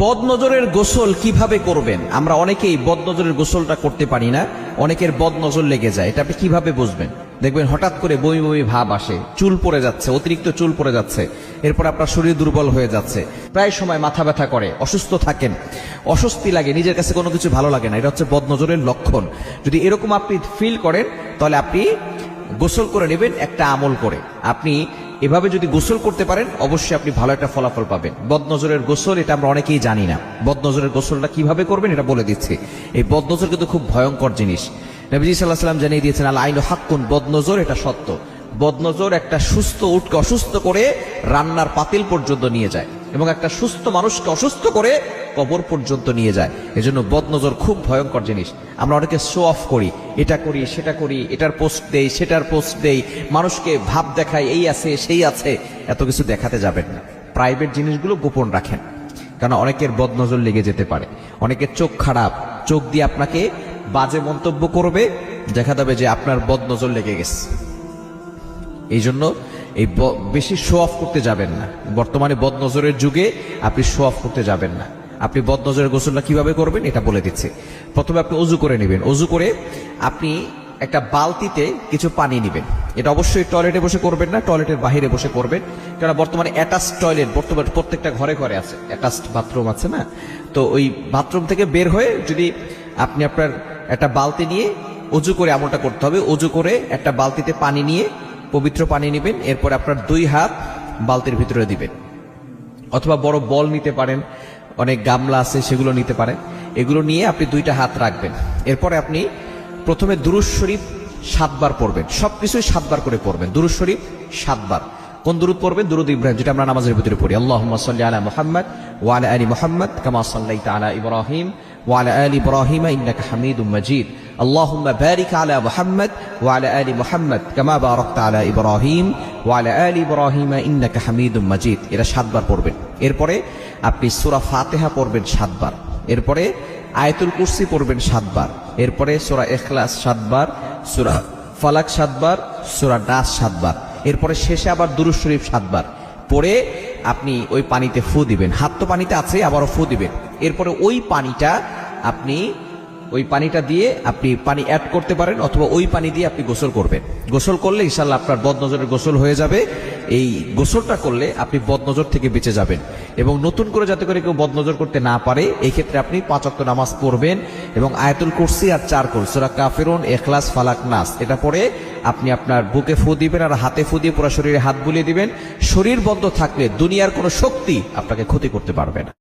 বদনজরের গোসল কিভাবে করবেন? আমরা অনেকেই বদনজরের গোসলটা করতে পারি না, অনেকের বদনজর লেগে যায়। এটা আপনি কিভাবে বুঝবেন? দেখবেন হঠাৎ করে বমি বমি ভাব আসে, চুল পড়ে যাচ্ছে, অতিরিক্ত চুল পড়ে যাচ্ছে, এরপর আপনার শরীর দুর্বল হয়ে যাচ্ছে, প্রায় সময় মাথা ব্যথা করে, অসুস্থ থাকেন, অস্বস্তি লাগে, নিজের কাছে কোনো কিছু ভালো লাগে না। এটা হচ্ছে বদনজরের লক্ষণ। যদি এরকম আপনি ফিল করেন তাহলে আপনি গোসল করে নেবেন একটা আমল করে। আপনি এভাবে যদি গোসল করতে পারেন অবশ্যই আপনি ভালো একটা ফলাফল পাবেন। বদনজরের গোসল এটা আমরা অনেকেই জানি না। বদনজরের গোসলটা কিভাবে করবেন এটা বলে দিচ্ছি। এই বদনজর কিন্তু খুব ভয়ঙ্কর জিনিস। নবীজি সাল্লাল্লাহু আলাইহি ওয়াসাল্লাম জানিয়ে দিয়েছেন, আল আইনু হাক্কুন, বদনজর এটা সত্য। বদনজর একটা সুস্থ উটকে অসুস্থ করে রান্নার পাতিল পর্যন্ত নিয়ে যায় এবং একটা সুস্থ মানুষকে অসুস্থ করে কবর পর্যন্ত নিয়ে যায়। এজন্য বদনজর খুব ভয়ঙ্কর জিনিস। আমরা অনেকে শো অফ করি, এটা করি সেটা করি, এটার পোস্ট দেই সেটার পোস্ট দেই, মানুষকে ভাব দেখাই, এই আছে সেই আছে। এত কিছু দেখাতে যাবেন না। প্রাইভেট জিনিসগুলো গোপন রাখেন, কারণ অনেকের বদনজর লেগে যেতে পারে। অনেকের চোখ খারাপ, চোখ দিয়ে আপনাকে বাজে মন্তব্য করবে, দেখা যাবে যে আপনার বদনজর লেগে গেছে। এই জন্য এই বেশি শো অফ করতে যাবেন না। বর্তমানে বদনজরের যুগে আপনি শো অফ করতে যাবেন না। আপনি বদনজরের গোসলটা কিভাবে করবেন এটা বলে দিচ্ছি। প্রথমে আপনি অজু করে নেবেন। অজু করে আপনি একটা বালতিতে কিছু পানি নেবেন। এটা অবশ্যই টয়লেটে বসে করবেন না, টয়লেটের বাইরে বসে করবেন। কারণ বর্তমানে অ্যাটাচ টয়লেট বর্তমানে প্রত্যেকটা ঘরে ঘরে আছে, অ্যাটাচ বাথরুম আছে না। তো ওই বাথরুম থেকে বের হয়ে যদি আপনি আপনার একটা বালতি নিয়ে অজু করে আমলটা করতে হবে। অজু করে একটা বালতিতে পানি নিয়ে, পবিত্র পানি নেবেন, এরপর আপনার 2 হাত বালতির ভিতরে দিবেন, অথবা বড় বল নিতে পারেন, অনেক গামলা আছে সেগুলো নিতে পারেন। এগুলো নিয়ে আপনি 2টা হাত রাখবেন। এরপরে আপনি প্রথমে দুরূদ শরীফ 7 বার পড়বেন। সবকিছুই 7 বার করে পড়বেন। দুরূদ শরীফ 7 বার। কোন দুরূদ পড়বেন? দুরূদ ইব্রাহিম, যেটা আমরা নামাজের ভিতরে পড়ি। আল্লাহুম্মা সাল্লি আলা মুহাম্মাদ ওয়া আলা আলি মুহাম্মাদ কামা সাল্লাইতা আলা ইব্রাহিম ওয়া আলা আলি ইব্রাহিম ইন্নাকা হামিদুম মাজিদ। আল্লাহুম্মা বারিক আলা মুহাম্মাদ ওয়া আলা আলি মুহাম্মাদ কামা বারাকতা আলা ইব্রাহিম ওয়া আলা আলি ইব্রাহিম ইন্নাকা হামিদুম মাজিদ। এটা 7 বার পড়বেন। এরপরে আপনি সূরা ফাতিহা পড়বেন 7 বার। এরপরে আয়াতুল কুরসি পড়বেন 7 বার। এরপরে সূরা ইখলাস 7 বার, সূরা ফালাক 7 বার, সূরা নাস 7 বার। এরপরে শেষে আবার দুরূদ শরীফ 7 বার পড়ে আপনি ওই পানিতে ফু দিবেন। হাত তো পানিতে আছে, আবারও ফু দিবেন। এরপরে ওই পানিটা দিয়ে আপনি পানি অ্যাড করতে পারেন, অথবা ওই পানি দিয়ে আপনি গোসল করবেন। গোসল করলে ইনশাআল্লাহ আপনার বদনজরের গোসল হয়ে যাবে। এই গোসলটা করলে আপনি বদনজর থেকে বেঁচে যাবেন। এবং নতুন করে যাতে করে কেউ বদনজর করতে না পারে, এই ক্ষেত্রে আপনি 5 ওয়াক্ত নামাজ পড়বেন এবং আয়াতুল কুরসি আর 4 কুল সূরা কাফিরুন, ইখলাস, ফালাক, নাস এটা পড়ে আপনি আপনার বুকে ফু দিবেন আর হাতে ফু দিয়ে পুরো শরীরে হাত বুলিয়ে দিবেন। শরীর বন্ধ থাকলে দুনিয়ার কোনো শক্তি আপনাকে ক্ষতি করতে পারবে না।